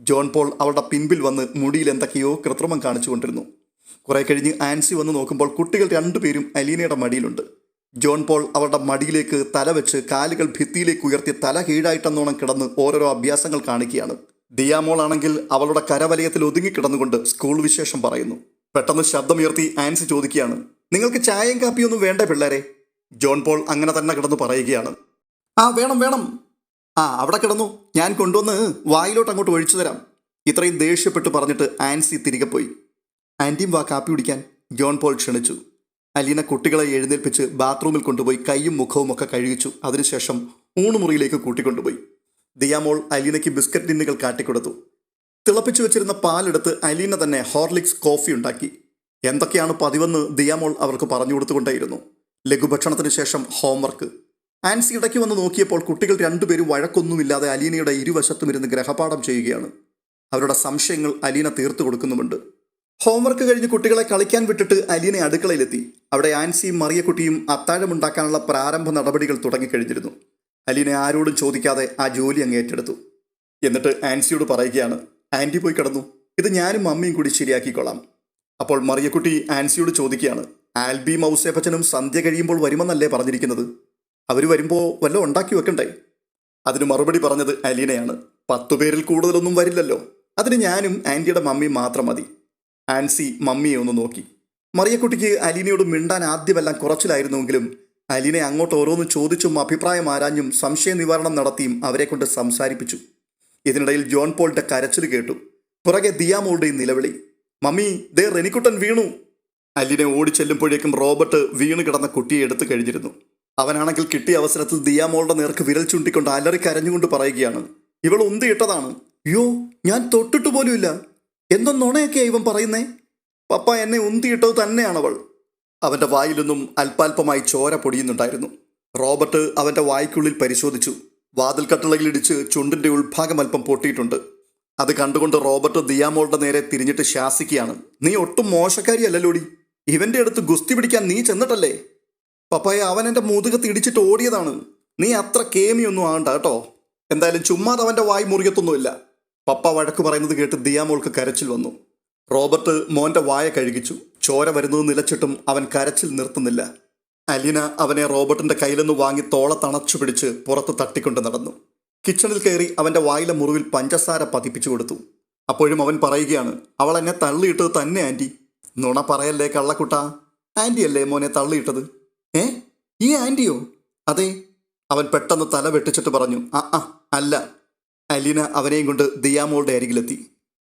ജോൺ പോൾ അവളുടെ പിൻപിൽ വന്ന് മുടിയിൽ എന്തൊക്കെയോ കൃത്രിമം കാണിച്ചുകൊണ്ടിരുന്നു. കുറെ കഴിഞ്ഞ് ആൻസി വന്ന് നോക്കുമ്പോൾ കുട്ടികൾ 2 പേരും അലീനയുടെ മടിയിലുണ്ട്. ജോൺ പോൾ അവളുടെ മടിയിലേക്ക് തല വെച്ച് കാലുകൾ ഭിത്തിയിലേക്ക് ഉയർത്തി തല കീഴായിട്ടെന്നോണം കിടന്ന് ഓരോരോ അഭ്യാസങ്ങൾ കാണിക്കുകയാണ്. ദിയാമോൾ ആണെങ്കിൽ അവളുടെ കരവലയത്തിൽ ഒതുങ്ങിക്കിടന്നുകൊണ്ട് സ്കൂൾ വിശേഷം പറയുന്നു. പെട്ടെന്ന് ശബ്ദമുയർത്തി ആൻസി ചോദിക്കുകയാണ്, നിങ്ങൾക്ക് ചായയും കാപ്പിയൊന്നും വേണ്ടേ പിള്ളേരെ? ജോൺ പോൾ അങ്ങനെ തന്നെ കിടന്ന് പറയുകയാണ്. ആ വേണം വേണം, ആ അവിടെ കിടന്നു, ഞാൻ കൊണ്ടുവന്ന് വായിലോട്ട് അങ്ങോട്ട് ഒഴിച്ചു തരാം. ഇത്രയും ദേഷ്യപ്പെട്ട് പറഞ്ഞിട്ട് ആൻസി തിരികെ പോയി. ആൻറ്റിയും വാ കാപ്പി കുടിക്കാൻ ജോൺ പോൾ ക്ഷണിച്ചു. അലീന കുട്ടികളെ എഴുന്നേൽപ്പിച്ച് ബാത്റൂമിൽ കൊണ്ടുപോയി കൈയും മുഖവും ഒക്കെ കഴുകിച്ചു. അതിനുശേഷം ഊണുമുറിയിലേക്ക് കൂട്ടിക്കൊണ്ടുപോയി. ദിയാമോൾ അലീനയ്ക്ക് ബിസ്ക്കറ്റ് ടിന്നുകൾ കാട്ടിക്കൊടുത്തു. തിളപ്പിച്ചു വെച്ചിരുന്ന പാലെടുത്ത് അലീന തന്നെ ഹോർലിക്സ് കോഫി ഉണ്ടാക്കി. എന്തൊക്കെയാണ് പതിവെന്ന് ദിയാമോൾ അവർക്ക് പറഞ്ഞു കൊടുത്തുകൊണ്ടേയിരുന്നു. ലഘുഭക്ഷണത്തിന് ശേഷം ഹോംവർക്ക്. ആൻസി ഇടയ്ക്ക് വന്ന് നോക്കിയപ്പോൾ കുട്ടികൾ രണ്ടുപേരും വഴക്കൊന്നുമില്ലാതെ അലീനയുടെ ഇരുവശത്തും ഇരുന്ന് ഗ്രഹപാഠം ചെയ്യുകയാണ്. അവരുടെ സംശയങ്ങൾ അലീന തീർത്തു കൊടുക്കുന്നുമുണ്ട്. ഹോംവർക്ക് കഴിഞ്ഞ് കുട്ടികളെ കളിക്കാൻ വിട്ടിട്ട് അലീന അടുക്കളയിലെത്തി. അവിടെ ആൻസിയും മറിയക്കുട്ടിയും അത്താഴമുണ്ടാക്കാനുള്ള പ്രാരംഭ നടപടികൾ തുടങ്ങിക്കഴിഞ്ഞിരുന്നു. അലീന ആരോടും ചോദിക്കാതെ ആ ജോലി അങ്ങ് ഏറ്റെടുത്തു. എന്നിട്ട് ആൻസിയോട് പറയുകയാണ്, ആൻറ്റി പോയി കിടന്നു, ഇത് ഞാനും മമ്മിയും കൂടി ശരിയാക്കിക്കൊള്ളാം. അപ്പോൾ മറിയക്കുട്ടി ആൻസിയോട് ചോദിക്കുകയാണ്, ആൽബി മൗസേപ്പച്ചനും സന്ധ്യ കഴിയുമ്പോൾ വരുമെന്നല്ലേ പറഞ്ഞിരിക്കുന്നത്? അവർ വരുമ്പോൾ വല്ലതും ഉണ്ടാക്കി വെക്കണ്ടേ? അതിന് മറുപടി പറഞ്ഞത് അലീനയാണ്. 10 പേരിൽ കൂടുതലൊന്നും വരില്ലല്ലോ, അതിന് ഞാനും ആൻറ്റിയുടെ മമ്മിയും മാത്രം മതി. ആൻസി മമ്മിയെ ഒന്ന് നോക്കി. മറിയക്കുട്ടിക്ക് അലീനയോട് മിണ്ടാൻ ആദ്യമെല്ലാം കുറച്ചിലായിരുന്നുവെങ്കിലും അലീനെ അങ്ങോട്ട് ഓരോന്ന് ചോദിച്ചും അഭിപ്രായം ആരാഞ്ഞും സംശയ നിവാരണം നടത്തിയും അവരെ കൊണ്ട് സംസാരിപ്പിച്ചു. ഇതിനിടയിൽ ജോൺ പോളിന്റെ കരച്ചിൽ കേട്ടു. പുറകെ ദിയാമോളുടെയും നിലവിളി. മമ്മി, ദേ റെനിക്കുട്ടൻ വീണു. അലീനെ ഓടിച്ചെല്ലുമ്പോഴേക്കും റോബർട്ട് വീണ് കിടന്ന കുട്ടിയെ എടുത്തു കഴിഞ്ഞിരുന്നു. അവനാണെങ്കിൽ കിട്ടിയ അവസരത്തിൽ ദിയാമോളുടെ നേർക്ക് വിരൽ ചൂണ്ടിക്കൊണ്ട് അലറി കരഞ്ഞുകൊണ്ട് പറയുകയാണ്, ഇവൾ ഉന്തിയിട്ടതാണ്. യോ, ഞാൻ തൊട്ടിട്ട് പോലുമില്ല. എന്തൊന്നൊണയൊക്കെയാ ഇവൻ പറയുന്നേ? പപ്പ എന്നെ ഉന്തിയിട്ടത് തന്നെയാണവൾ. അവന്റെ വായിൽ നിന്നും അല്പാൽപമായി ചോര പൊടിയുന്നുണ്ടായിരുന്നു. റോബർട്ട് അവന്റെ വായ്ക്കുള്ളിൽ പരിശോധിച്ചു. വാതിൽ കട്ടിളയിലിടിച്ച് ചുണ്ടിന്റെ ഉൾഭാഗം അല്പം പൊട്ടിയിട്ടുണ്ട്. അത് കണ്ടുകൊണ്ട് റോബർട്ട് ദിയാമോളുടെ നേരെ തിരിഞ്ഞിട്ട് ശാസിക്കുകയാണ്, നീ ഒട്ടും മോശക്കാരിയല്ലല്ലോടി. ഇവന്റെ അടുത്ത് ഗുസ്തി പിടിക്കാൻ നീ ചെന്നിട്ടല്ലേ? പപ്പായ, അവൻ എൻ്റെ മുതുകത്ത് ഇടിച്ചിട്ട് ഓടിയതാണ്. നീ അത്ര കേമിയൊന്നും ആകണ്ട കേട്ടോ. എന്തായാലും ചുമ്മാതെ അവൻ്റെ വായി മുറിയത്തൊന്നുമില്ല. പപ്പ വഴക്ക് പറയുന്നത് കേട്ട് ദിയാമോൾക്ക് കരച്ചിൽ വന്നു. റോബർട്ട് മോൻ്റെ വായ കഴുകിച്ചു. ചോര വരുന്നത് നിലച്ചിട്ടും അവൻ കരച്ചിൽ നിർത്തുന്നില്ല. അലീന അവനെ റോബർട്ടിൻ്റെ കയ്യിലൊന്ന് വാങ്ങി തോളത്തണച്ചു പിടിച്ച് പുറത്ത് തട്ടിക്കൊണ്ട് നടന്നു. കിച്ചണിൽ കയറി അവൻ്റെ വായിലെ മുറിവിൽ പഞ്ചസാര പതിപ്പിച്ചു കൊടുത്തു. അപ്പോഴും അവൻ പറയുകയാണ്, അവൾ എന്നെ തള്ളിയിട്ടത് തന്നെ ആൻറ്റി. നുണ പറയല്ലേ കള്ളക്കുട്ടാ, ആൻറ്റിയല്ലേ മോനെ തള്ളിയിട്ടത്? ഈ ആൻറ്റിയോ? അതെ. അവൻ പെട്ടെന്ന് തല വെട്ടിച്ചിട്ട് പറഞ്ഞു, അല്ല. അലീന അവനെയും കൊണ്ട് ദിയാമോളുടെ അരികിലെത്തി.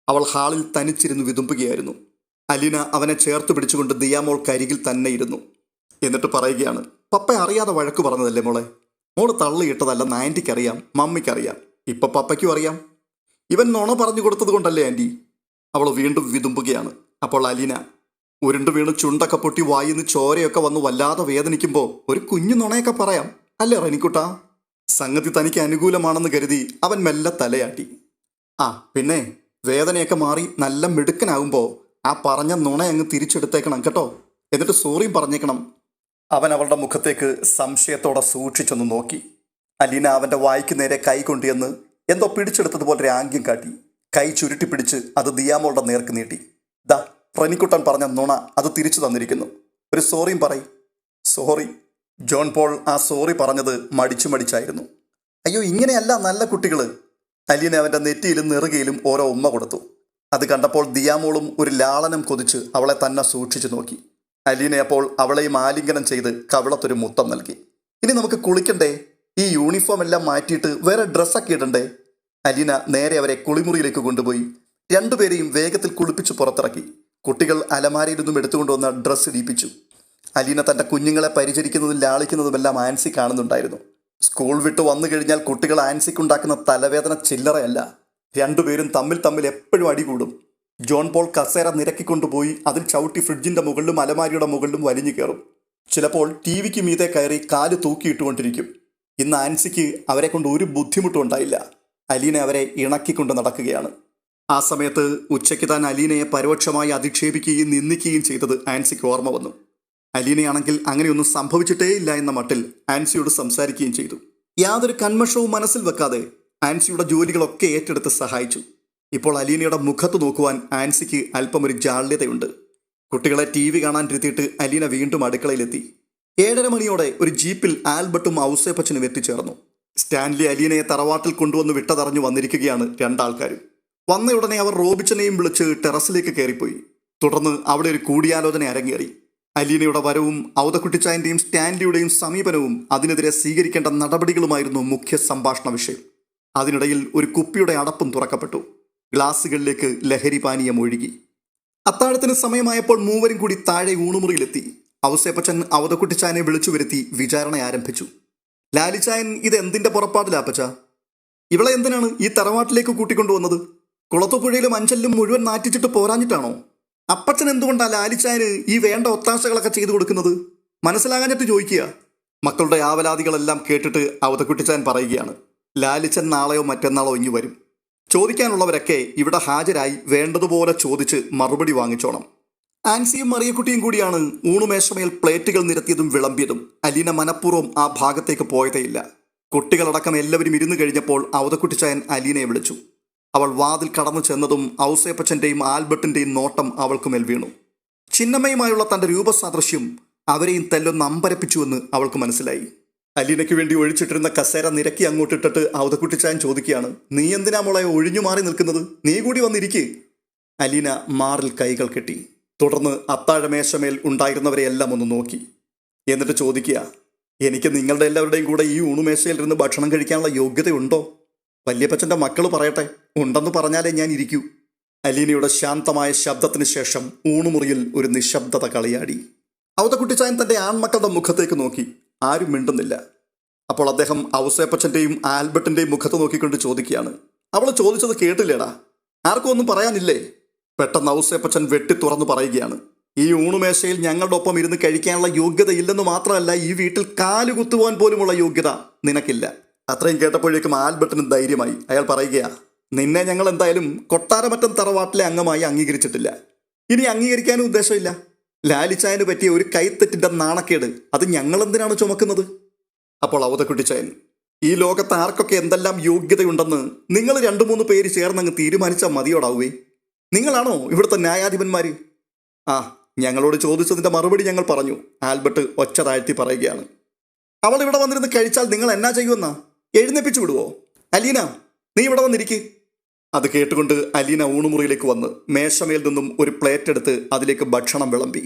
അവൾ ഹാളിൽ തനിച്ചിരുന്ന് വിതുമ്പുകയായിരുന്നു. അലീന അവനെ ചേർത്ത് പിടിച്ചുകൊണ്ട് ദിയാമോൾക്ക് അരികിൽ തന്നെ ഇരുന്നു. എന്നിട്ട് പറയുകയാണ്, പപ്പ അറിയാതെ വഴക്ക് പറഞ്ഞതല്ലേ മോളെ? മോള് തള്ളിയിട്ടതല്ലെന്ന് ആൻറ്റിക്കറിയാം, മമ്മിക്കറിയാം, ഇപ്പം പപ്പയ്ക്കും അറിയാം. ഇവൻ നുണ പറഞ്ഞു കൊടുത്തത് കൊണ്ടല്ലേ ആൻറ്റി? അവൾ വീണ്ടും വിതുമ്പുകയാണ്. അപ്പോൾ അലീന ഉരുണ്ടു വീണ് ചുണ്ടൊക്കെ പൊട്ടി വായിന്ന് ചോരയൊക്കെ വന്ന് വല്ലാതെ വേദനിക്കുമ്പോൾ ഒരു കുഞ്ഞു നുണയൊക്കെ പറയാം അല്ലേ റെനിക്കുട്ടാ? സംഗതി തനിക്ക് അനുകൂലമാണെന്ന് കരുതി അവൻ മെല്ലെ തലയാട്ടി. പിന്നെ വേദനയൊക്കെ മാറി നല്ല മിടുക്കനാകുമ്പോൾ ആ പറഞ്ഞ നുണ അങ്ങ് തിരിച്ചെടുത്തേക്കണം കേട്ടോ. എന്നിട്ട് സോറിയും പറഞ്ഞേക്കണം. അവൻ അവളുടെ മുഖത്തേക്ക് സംശയത്തോടെ സൂക്ഷിച്ചൊന്ന് നോക്കി. അലീന അവൻ്റെ വായ്ക്ക് നേരെ കൈ കൊണ്ടുവന്ന് എന്തോ പിടിച്ചെടുത്തതുപോലെ ഒരു ആംഗ്യം കാട്ടി. കൈ ചുരുട്ടിപ്പിടിച്ച് അത് ദിയാമോളുടെ നേർക്ക് നീട്ടി. ദാ റെനിക്കുട്ടൻ പറഞ്ഞ നുണ അത് തിരിച്ചു തന്നിരിക്കുന്നു. ഒരു സോറിയും പറയ്. സോറി. ജോൺ പോൾ ആ സോറി പറഞ്ഞത് മടിച്ചായിരുന്നു. അയ്യോ, ഇങ്ങനെയല്ല നല്ല കുട്ടികൾ. അലീന അവൻ്റെ നെറ്റിയിലും നെറുകയിലും ഓരോ ഉമ്മ കൊടുത്തു. അത് കണ്ടപ്പോൾ ദിയാമോളും ഒരു ലാളനം കൊതിച്ച് അവളെ തന്നെ സൂക്ഷിച്ചു നോക്കി. അലീന അപ്പോൾ അവളെയും ആലിംഗനം ചെയ്ത് കവിളത്തൊരു മുത്തം നൽകി. ഇനി നമുക്ക് കുളിക്കണ്ടേ? ഈ യൂണിഫോം എല്ലാം മാറ്റിയിട്ട് വേറെ ഡ്രസ്സൊക്കെ ഇടണ്ടേ? അലീന നേരെ അവരെ കുളിമുറിയിലേക്ക് കൊണ്ടുപോയി രണ്ടുപേരെയും വേഗത്തിൽ കുളിപ്പിച്ച് പുറത്തിറക്കി. കുട്ടികൾ അലമാരയിൽ നിന്നും എടുത്തുകൊണ്ടുവന്ന ഡ്രസ്സ് ഇടിപ്പിച്ചു. അലീന തൻ്റെ കുഞ്ഞുങ്ങളെ പരിചരിക്കുന്നതും ലാളിക്കുന്നതുമെല്ലാം ആൻസി കാണുന്നുണ്ടായിരുന്നു. സ്കൂൾ വിട്ട് വന്നു കഴിഞ്ഞാൽ കുട്ടികൾ ആൻസിക്കുണ്ടാക്കുന്ന തലവേദന ചില്ലറയല്ല. രണ്ടുപേരും തമ്മിൽ എപ്പോഴും അടികൂടും. ജോൺ പോൾ കസേര നിരക്കിക്കൊണ്ടുപോയി അതിൽ ചവിട്ടി ഫ്രിഡ്ജിൻ്റെ മുകളിലും അലമാരിയുടെ മുകളിലും വലിഞ്ഞു കയറും. ചിലപ്പോൾ ടി.വിക്ക് മീതെ കയറി കാല് തൂക്കിയിട്ടുകൊണ്ടിരിക്കും. ഇന്ന് ആൻസിക്ക് അവരെ കൊണ്ട് ഒരു ബുദ്ധിമുട്ടും ഉണ്ടായില്ല. അലീന അവരെ ഇണക്കിക്കൊണ്ട് നടക്കുകയാണ്. ആ സമയത്ത് ഉച്ചയ്ക്ക് താൻ അലീനയെ പരോക്ഷമായി അധിക്ഷേപിക്കുകയും നിന്ദിക്കുകയും ചെയ്തത് ആൻസിക്ക് ഓർമ്മ വന്നു. അലീനയാണെങ്കിൽ അങ്ങനെയൊന്നും സംഭവിച്ചിട്ടേ ഇല്ല എന്ന മട്ടിൽ ആൻസിയോട് സംസാരിക്കുകയും ചെയ്തു. യാതൊരു കന്മഷവും മനസ്സിൽ വെക്കാതെ ആൻസിയുടെ ജോലികളൊക്കെ ഏറ്റെടുത്ത് സഹായിച്ചു. ഇപ്പോൾ അലീനയുടെ മുഖത്ത് നോക്കുവാൻ ആൻസിക്ക് അല്പം ഒരു ജാള്യതയുണ്ട്. കുട്ടികളെ TV കാണാനിരുത്തിയിട്ട് അലീന വീണ്ടും അടുക്കളയിലെത്തി. 7:30 മണിയോടെ ഒരു ജീപ്പിൽ ആൽബർട്ടും ഔസേപ്പച്ചനും എത്തിച്ചേർന്നു. സ്റ്റാൻലി അലീനയെ തറവാട്ടിൽ കൊണ്ടുവന്ന് വിട്ടതറിഞ്ഞു വന്നിരിക്കുകയാണ് രണ്ടാൾക്കാരും. വന്നയുടനെ അവർ റോബിച്ചനെയും വിളിച്ച് ടെറസിലേക്ക് കയറിപ്പോയി. തുടർന്ന് അവിടെ ഒരു കൂടിയാലോചന അരങ്ങേറി. അലീനയുടെ വരവും ഔതക്കുട്ടിച്ചായന്റെയും സ്റ്റാൻലിയുടെയും സമീപനവും അതിനെതിരെ സ്വീകരിക്കേണ്ട നടപടികളുമായിരുന്നു മുഖ്യ സംഭാഷണ വിഷയം. അതിനിടയിൽ ഒരു കുപ്പിയുടെ അടപ്പും തുറക്കപ്പെട്ടു. ഗ്ലാസുകളിലേക്ക് ലഹരി പാനീയം ഒഴുകി. അത്താഴത്തിന് സമയമായപ്പോൾ മൂവരും കൂടി താഴെ ഊണുമുറിയിലെത്തി. ഔസേപ്പച്ചൻ ഔതക്കുട്ടിച്ചായനെ വിളിച്ചു വരുത്തി വിചാരണ ആരംഭിച്ചു. ലാലിച്ചായൻ ഇത് എന്തിന്റെ പുറപ്പാടിലാപ്പച്ച? ഇവളെ എന്തിനാണ് ഈ തറവാട്ടിലേക്ക് കൂട്ടിക്കൊണ്ടുവന്നത്? കുളത്തുപുഴയിലും അഞ്ചലിലും മുഴുവൻ നാറ്റിച്ചിട്ട് പോരാഞ്ഞിട്ടാണോ? അപ്പച്ചൻ എന്തുകൊണ്ടാ ലാലിച്ചായന് ഈ വേണ്ട ഒത്താശകളൊക്കെ ചെയ്തു കൊടുക്കുന്നത്? മനസ്സിലാകാഞ്ഞിട്ട് ചോദിക്കുക. മക്കളുടെ ആവലാതികളെല്ലാം കേട്ടിട്ട് ഔതക്കുട്ടിച്ചായൻ പറയുകയാണ്, ലാലിച്ചൻ നാളെയോ മറ്റന്നാളോ ഇങ്ങു വരും. ചോദിക്കാനുള്ളവരൊക്കെ ഇവിടെ ഹാജരായി വേണ്ടതുപോലെ ചോദിച്ച് മറുപടി വാങ്ങിച്ചോണം. ആൻസിയും മറിയക്കുട്ടിയും കൂടിയാണ് ഊണുമേശമേൽ പ്ലേറ്റുകൾ നിരത്തിയതും വിളമ്പിയതും. അലീന മനഃപൂർവ്വം ആ ഭാഗത്തേക്ക് പോയതേയില്ല. കുട്ടികളടക്കം എല്ലാവരും ഇരുന്നു കഴിഞ്ഞപ്പോൾ ഔതക്കുട്ടിച്ചായൻ അലീനയെ വിളിച്ചു. അവൾ വാതിൽ കടന്നു ചെന്നതും ഔസേപ്പച്ചന്റെയും ആൽബർട്ടിന്റെയും നോട്ടം അവൾക്കുമേൽ വീണു. ചിന്നമ്മയുമായുള്ള തന്റെ രൂപസാദൃശ്യം അവരെയും തെല്ലൊന്ന് അമ്പരപ്പിച്ചുവെന്ന് അവൾക്ക് മനസ്സിലായി. അലീനയ്ക്ക് വേണ്ടി ഒഴിച്ചിട്ടിരുന്ന കസേര നിരക്കി അങ്ങോട്ടിട്ടിട്ട് ഔതക്കുട്ടിച്ചായൻ ചോദിക്കുകയാണ്, നീ എന്തിനാ മോളെ ഒഴിഞ്ഞു മാറി നിൽക്കുന്നത്? നീ കൂടി വന്നിരിക്കേ. അലീന മാറിൽ കൈകൾ കെട്ടി. തുടർന്ന് അത്താഴമേശമേൽ ഉണ്ടായിരുന്നവരെയെല്ലാം ഒന്ന് നോക്കി. എന്നിട്ട് ചോദിക്കുക, എനിക്ക് നിങ്ങളുടെ എല്ലാവരുടെയും കൂടെ ഈ ഊണുമേശയിൽ ഇരുന്ന് ഭക്ഷണം കഴിക്കാനുള്ള യോഗ്യതയുണ്ടോ? വല്യപ്പച്ചൻ്റെ മക്കൾ പറയട്ടെ, ഉണ്ടെന്ന് പറഞ്ഞാലേ ഞാൻ ഇരിക്കൂ. അലീനയുടെ ശാന്തമായ ശബ്ദത്തിന് ശേഷം ഊണുമുറിയിൽ ഒരു നിശബ്ദത കളിയാടി. ഔതക്കുട്ടിച്ചായൻ തൻ്റെ ആൺമക്കളുടെ മുഖത്തേക്ക് നോക്കി. ആരും മിണ്ടുന്നില്ല. അപ്പോൾ അദ്ദേഹം ഔസേപ്പച്ചൻ്റെയും ആൽബർട്ടിൻ്റെയും മുഖത്ത് നോക്കിക്കൊണ്ട് ചോദിക്കുകയാണ്, അവൾ ചോദിച്ചത് കേട്ടില്ലേടാ? ആർക്കും ഒന്നും പറയാനില്ലേ? പെട്ടെന്ന് ഔസേപ്പച്ചൻ വെട്ടി തുറന്നു പറയുകയാണ്, ഈ ഊണുമേശയിൽ ഞങ്ങളുടെ ഒപ്പം ഇരുന്ന് കഴിക്കാനുള്ള യോഗ്യത ഇല്ലെന്ന് മാത്രമല്ല, ഈ വീട്ടിൽ കാല് കുത്തുവാൻ പോലുമുള്ള യോഗ്യത നിനക്കില്ല. അത്രയും കേട്ടപ്പോഴേക്കും ആൽബർട്ടിന് ധൈര്യമായി. അയാൾ പറയുകയാ, നിന്നെ ഞങ്ങൾ എന്തായാലും കൊട്ടാരമറ്റം തറവാട്ടിലെ അംഗമായി അംഗീകരിച്ചിട്ടില്ല. ഇനി അംഗീകരിക്കാനും ഉദ്ദേശമില്ല. ലാലിച്ചായന് പറ്റിയ ഒരു കൈത്തെറ്റിന്റെ നാണക്കേട് അത് ഞങ്ങൾ എന്തിനാണ് ചുമക്കുന്നത്? അപ്പോൾ ഔതക്കുട്ടിച്ചായൻ, ഈ ലോകത്ത് ആർക്കൊക്കെ എന്തെല്ലാം യോഗ്യതയുണ്ടെന്ന് നിങ്ങൾ 2-3 പേര് ചേർന്നങ്ങ് തീരുമാനിച്ചാൽ മതിയോടാവേ. നിങ്ങളാണോ ഇവിടുത്തെ ന്യായാധിപന്മാര്? ആ, ഞങ്ങളോട് ചോദിച്ചതിന്റെ മറുപടി ഞങ്ങൾ പറഞ്ഞു. ആൽബർട്ട് ഒച്ച താഴ്ത്തി പറയുകയാണ്. അവൾ ഇവിടെ വന്നിരുന്ന് കഴിച്ചാൽ നിങ്ങൾ എന്നാ ചെയ്യുമെന്നാ? എഴുന്നേപ്പിച്ചു വിടുവോ? അലീന, നീ ഇവിടെ വന്നിരിക്കേ. അത് കേട്ടുകൊണ്ട് അലീന ഊണുമുറിയിലേക്ക് വന്ന് മേശമേൽ നിന്നും ഒരു പ്ലേറ്റ് എടുത്ത് അതിലേക്ക് ഭക്ഷണം വിളമ്പി.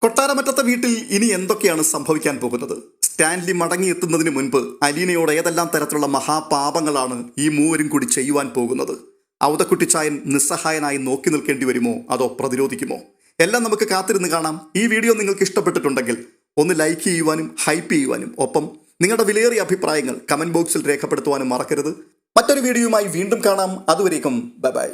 കൊട്ടാരമറ്റത്തെ വീട്ടിൽ ഇനി എന്തൊക്കെയാണ് സംഭവിക്കാൻ പോകുന്നത്? സ്റ്റാൻലി മടങ്ങിയെത്തുന്നതിന് മുൻപ് അലീനയോട് ഏതെല്ലാം തരത്തിലുള്ള മഹാപാപങ്ങളാണ് ഈ മൂവരും കൂടി ചെയ്യുവാൻ പോകുന്നത്? ഔതക്കുട്ടിച്ചായൻ നിസ്സഹായനായി നോക്കി നിൽക്കേണ്ടി വരുമോ, അതോ പ്രതിരോധിക്കുമോ? എല്ലാം നമുക്ക് കാത്തിരുന്ന് കാണാം. ഈ വീഡിയോ നിങ്ങൾക്ക് ഇഷ്ടപ്പെട്ടിട്ടുണ്ടെങ്കിൽ ഒന്ന് ലൈക്ക് ചെയ്യുവാനും ഹൈപ്പ് ചെയ്യുവാനും ഒപ്പം നിങ്ങളുടെ വിലയേറിയ അഭിപ്രായങ്ങൾ കമന്റ് ബോക്സിൽ രേഖപ്പെടുത്തുവാനും മറക്കരുത്. മറ്റൊരു വീഡിയോയുമായി വീണ്ടും കാണാം. അതുവരേക്കും ബൈ ബൈ.